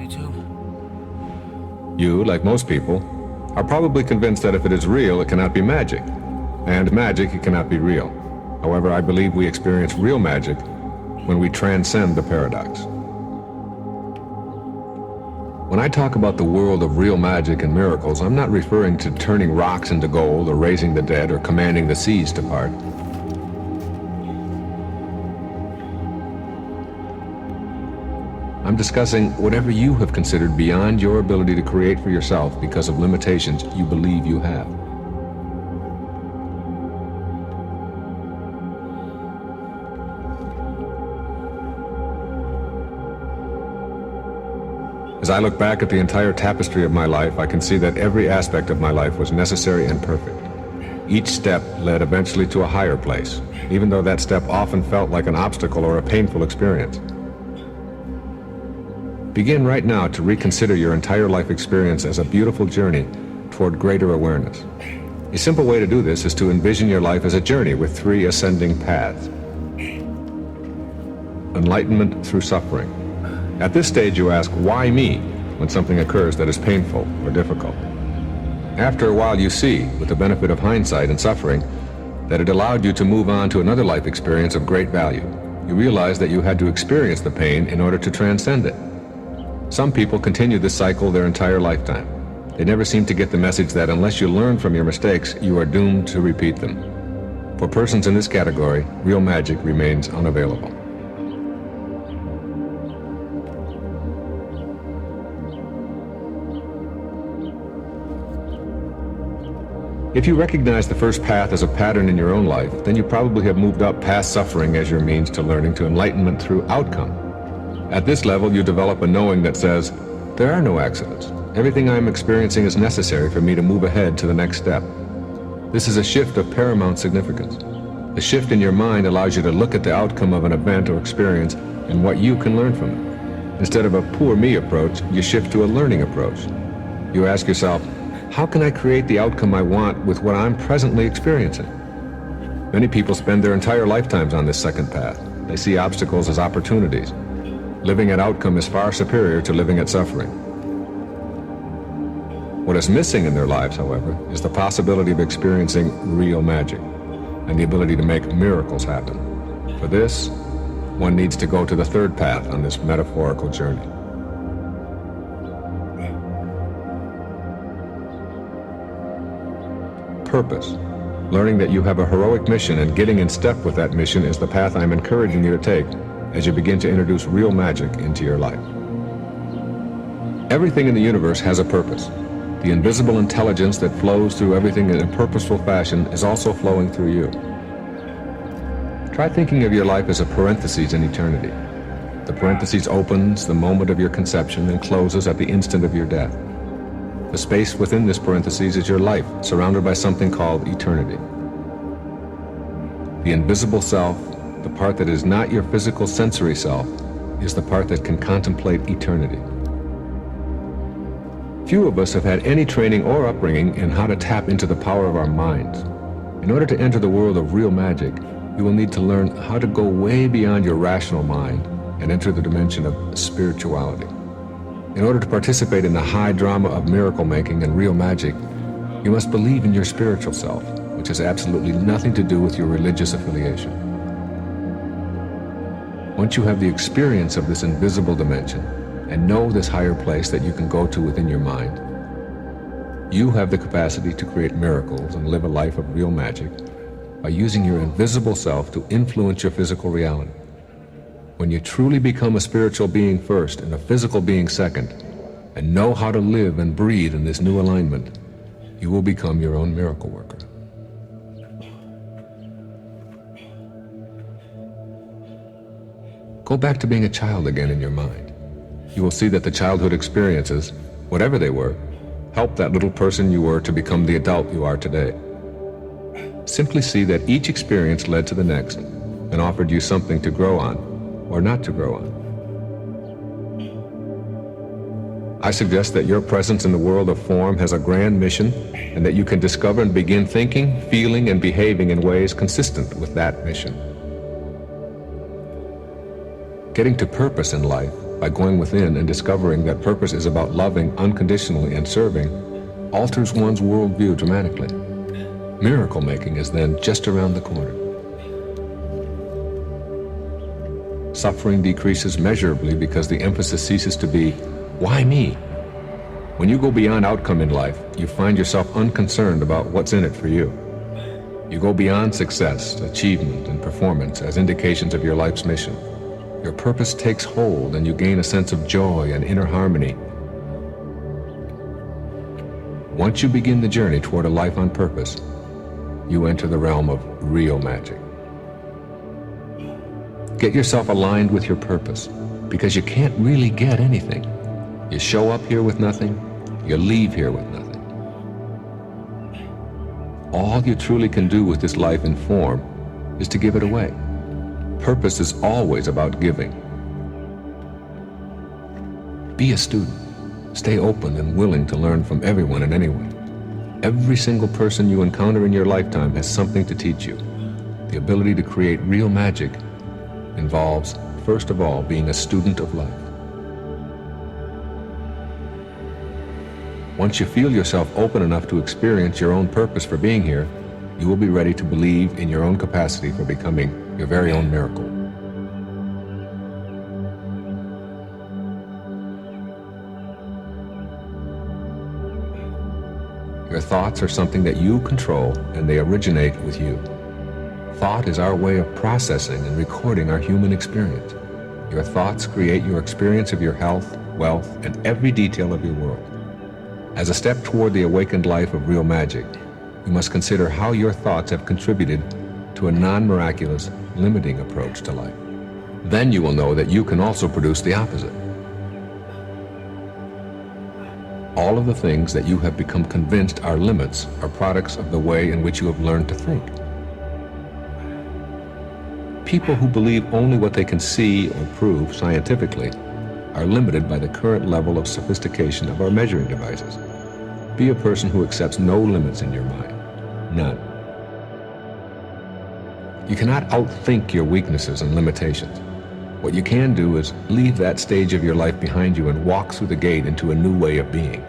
Me too. You, like most people, are probably convinced that if it is real, it cannot be magic. And magic, it cannot be real. However, I believe we experience real magic when we transcend the paradox. When I talk about the world of real magic and miracles, I'm not referring to turning rocks into gold or raising the dead or commanding the seas to part. I'm discussing whatever you have considered beyond your ability to create for yourself because of limitations you believe you have. As I look back at the entire tapestry of my life, I can see that every aspect of my life was necessary and perfect. Each step led eventually to a higher place, even though that step often felt like an obstacle or a painful experience. Begin right now to reconsider your entire life experience as a beautiful journey toward greater awareness. A simple way to do this is to envision your life as a journey with 3 ascending paths. Enlightenment through suffering. At this stage you ask, why me, when something occurs that is painful or difficult? After a while you see, with the benefit of hindsight and suffering, that it allowed you to move on to another life experience of great value. You realize that you had to experience the pain in order to transcend it. Some people continue this cycle their entire lifetime. They never seem to get the message that unless you learn from your mistakes, you are doomed to repeat them. For persons in this category, real magic remains unavailable. If you recognize the first path as a pattern in your own life, then you probably have moved up past suffering as your means to learning to enlightenment through outcome. At this level, you develop a knowing that says, there are no accidents. Everything I am experiencing is necessary for me to move ahead to the next step. This is a shift of paramount significance. The shift in your mind allows you to look at the outcome of an event or experience and what you can learn from it. Instead of a poor me approach, you shift to a learning approach. You ask yourself, how can I create the outcome I want with what I'm presently experiencing? Many people spend their entire lifetimes on this second path. They see obstacles as opportunities. Living at outcome is far superior to living at suffering. What is missing in their lives, however, is the possibility of experiencing real magic and the ability to make miracles happen. For this, one needs to go to the third path on this metaphorical journey. Purpose. Learning that you have a heroic mission and getting in step with that mission is the path I'm encouraging you to take as you begin to introduce real magic into your life. Everything in the universe has a purpose. The invisible intelligence that flows through everything in a purposeful fashion is also flowing through you. Try thinking of your life as a parenthesis in eternity. The parenthesis opens the moment of your conception and closes at the instant of your death. The space within this parenthesis is your life, surrounded by something called eternity. The invisible self, the part that is not your physical sensory self, is the part that can contemplate eternity. Few of us have had any training or upbringing in how to tap into the power of our minds. In order to enter the world of real magic, you will need to learn how to go way beyond your rational mind and enter the dimension of spirituality. In order to participate in the high drama of miracle making and real magic, you must believe in your spiritual self, which has absolutely nothing to do with your religious affiliation. Once you have the experience of this invisible dimension and know this higher place that you can go to within your mind, you have the capacity to create miracles and live a life of real magic by using your invisible self to influence your physical reality. When you truly become a spiritual being first and a physical being second, and know how to live and breathe in this new alignment, you will become your own miracle worker. Go back to being a child again in your mind. You will see that the childhood experiences, whatever they were, helped that little person you were to become the adult you are today. Simply see that each experience led to the next and offered you something to grow on or not to grow on. I suggest that your presence in the world of form has a grand mission and that you can discover and begin thinking, feeling, and behaving in ways consistent with that mission. Getting to purpose in life by going within and discovering that purpose is about loving unconditionally and serving, alters one's worldview dramatically. Miracle making is then just around the corner. Suffering decreases measurably because the emphasis ceases to be, why me? When you go beyond outcome in life, you find yourself unconcerned about what's in it for you. You go beyond success, achievement, and performance as indications of your life's mission. Your purpose takes hold and you gain a sense of joy and inner harmony. Once you begin the journey toward a life on purpose, you enter the realm of real magic. Get yourself aligned with your purpose, because you can't really get anything. You show up here with nothing, you leave here with nothing. All you truly can do with this life in form is to give it away. Purpose is always about giving. Be a student. Stay open and willing to learn from everyone and anyone. Every single person you encounter in your lifetime has something to teach you. The ability to create real magic involves, first of all, being a student of life. Once you feel yourself open enough to experience your own purpose for being here, you will be ready to believe in your own capacity for becoming your very own miracle. Your thoughts are something that you control, and they originate with you. Thought is our way of processing and recording our human experience. Your thoughts create your experience of your health, wealth, and every detail of your world. As a step toward the awakened life of real magic, you must consider how your thoughts have contributed to a non-miraculous, limiting approach to life. Then you will know that you can also produce the opposite. All of the things that you have become convinced are limits are products of the way in which you have learned to think. People who believe only what they can see or prove scientifically are limited by the current level of sophistication of our measuring devices. Be a person who accepts no limits in your mind. None. You cannot outthink your weaknesses and limitations. What you can do is leave that stage of your life behind you and walk through the gate into a new way of being.